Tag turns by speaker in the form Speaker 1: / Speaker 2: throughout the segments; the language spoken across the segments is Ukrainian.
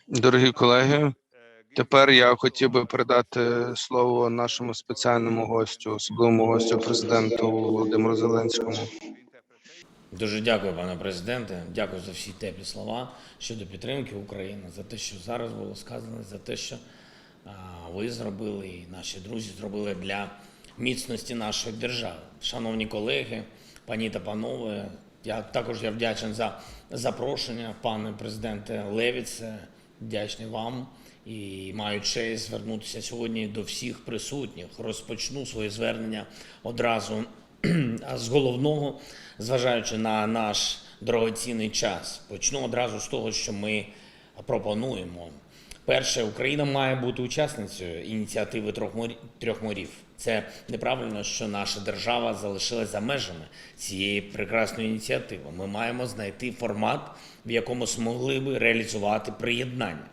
Speaker 1: Дорогі колеги, тепер я хотів би передати слово нашому спеціальному гостю, особливому гостю президенту Володимиру Зеленському.
Speaker 2: Дуже дякую, пане президенте. Дякую за всі теплі слова щодо підтримки України, за те, що зараз було сказано, за те, що ви зробили і наші друзі зробили для міцності нашої держави. Шановні колеги, пані та панове, я вдячний за запрошення, пане президенте Левіце, вдячний вам і маю честь звернутися сьогодні до всіх присутніх. Розпочну своє звернення одразу з головного, зважаючи на наш дорогоцінний час. Почну одразу з того, що ми пропонуємо. Перше, Україна має бути учасницею ініціативи трьох морів. Це неправильно, що наша держава залишилась за межами цієї прекрасної ініціативи. Ми маємо знайти формат, в якому змогли би реалізувати приєднання.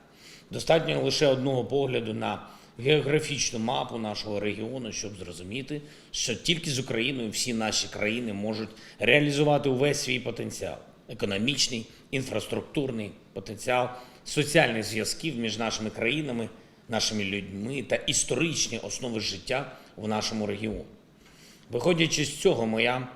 Speaker 2: Достатньо лише одного погляду на географічну мапу нашого регіону, щоб зрозуміти, що тільки з Україною всі наші країни можуть реалізувати увесь свій потенціал: економічний, інфраструктурний потенціал, соціальних зв'язків між нашими країнами, нашими людьми та історичні основи життя в нашому регіоні. Виходячи з цього, моя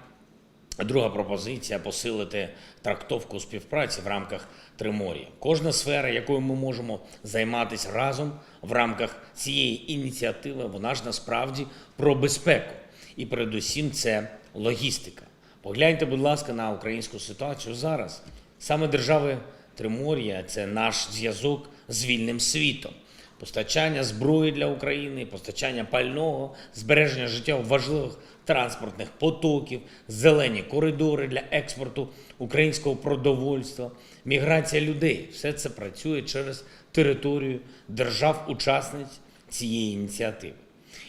Speaker 2: друга пропозиція – посилити трактовку співпраці в рамках Тримор'я. Кожна сфера, якою ми можемо займатися разом в рамках цієї ініціативи, вона ж насправді про безпеку. І передусім це логістика. Погляньте, будь ласка, на українську ситуацію зараз. Саме держави Тримор'я – це наш зв'язок з вільним світом. Постачання зброї для України, постачання пального, збереження життя важливих транспортних потоків, зелені коридори для експорту українського продовольства, міграція людей – все це працює через територію держав-учасниць цієї ініціативи.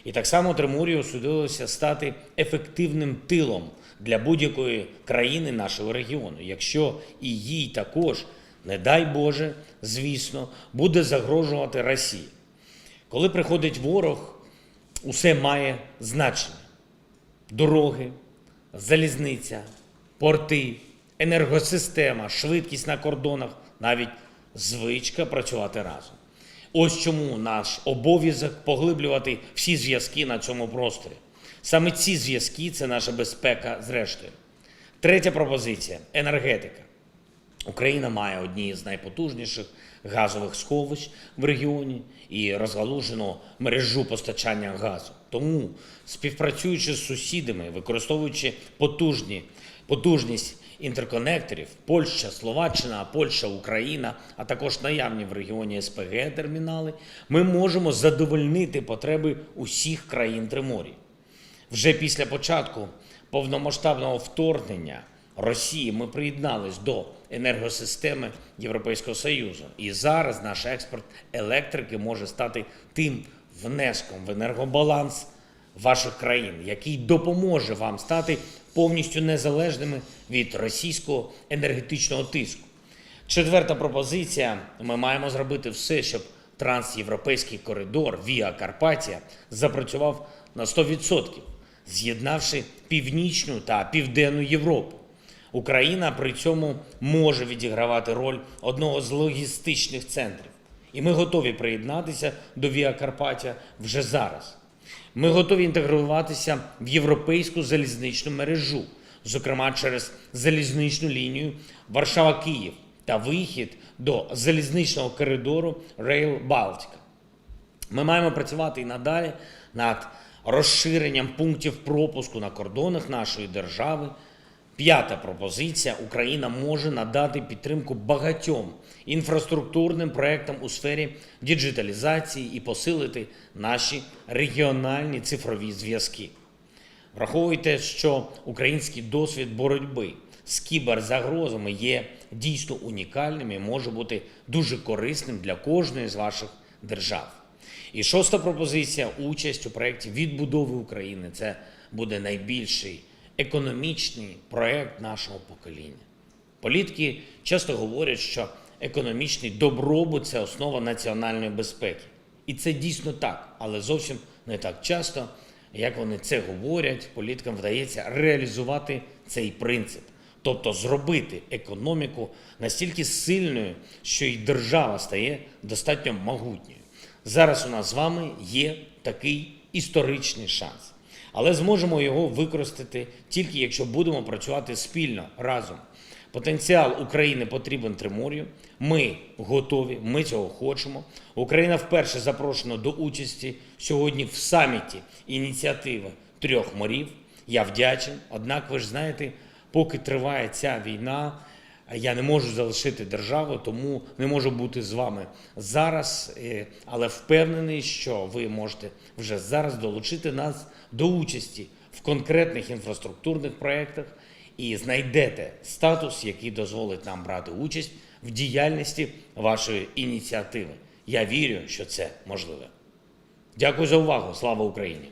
Speaker 2: І так само Тримор'ю судилося стати ефективним тилом для будь-якої країни нашого регіону, якщо і їй також, не дай Боже, звісно, буде загрожувати Росія. Коли приходить ворог, усе має значення: дороги, залізниця, порти, енергосистема, швидкість на кордонах, навіть звичка працювати разом. Ось чому наш обов'язок поглиблювати всі зв'язки на цьому просторі. Саме ці зв'язки – це наша безпека зрештою. Третя пропозиція – енергетика. Україна має одні з найпотужніших газових сховищ в регіоні і розгалужену мережу постачання газу. Тому, співпрацюючи з сусідами, використовуючи потужність інтерконекторів – Польща, Словаччина, Польща, Україна, а також наявні в регіоні СПГ-термінали, ми можемо задовольнити потреби усіх країн Тримор'я. Вже після початку повномасштабного вторгнення Росії ми приєднались до енергосистеми Європейського Союзу. І зараз наш експорт електрики може стати тим внеском в енергобаланс ваших країн, який допоможе вам стати повністю незалежними від російського енергетичного тиску. Четверта пропозиція. Ми маємо зробити все, щоб трансєвропейський коридор Віа Карпатія запрацював на 100%, з'єднавши Північну та Південну Європу. Україна при цьому може відігравати роль одного з логістичних центрів. І ми готові приєднатися до Віа Карпатія вже зараз. Ми готові інтегруватися в європейську залізничну мережу, зокрема через залізничну лінію Варшава-Київ та вихід до залізничного коридору Rail Baltica. Ми маємо працювати і надалі над розширенням пунктів пропуску на кордонах нашої держави. П'ята пропозиція. Україна може надати підтримку багатьом інфраструктурним проєктам у сфері діджиталізації і посилити наші регіональні цифрові зв'язки. Враховуйте, що український досвід боротьби з кіберзагрозами є дійсно унікальним і може бути дуже корисним для кожної з ваших держав. І шоста пропозиція – участь у проєкті відбудови України. Це буде найбільший економічний проєкт нашого покоління. Політики часто говорять, що економічний добробут – це основа національної безпеки. І це дійсно так, але зовсім не так часто, як вони це говорять, політикам вдається реалізувати цей принцип. Тобто зробити економіку настільки сильною, що і держава стає достатньо могутньою. Зараз у нас з вами є такий історичний шанс. Але зможемо його використати тільки якщо будемо працювати спільно, разом. Потенціал України потрібен Тримор'ю. Ми готові, ми цього хочемо. Україна вперше запрошена до участі сьогодні в саміті ініціативи трьох морів. Я вдячен. Однак, ви ж знаєте, поки триває ця війна, я не можу залишити державу, тому не можу бути з вами зараз, але впевнений, що ви можете вже зараз долучити нас до участі в конкретних інфраструктурних проєктах і знайдете статус, який дозволить нам брати участь в діяльності вашої ініціативи. Я вірю, що це можливо. Дякую за увагу. Слава Україні!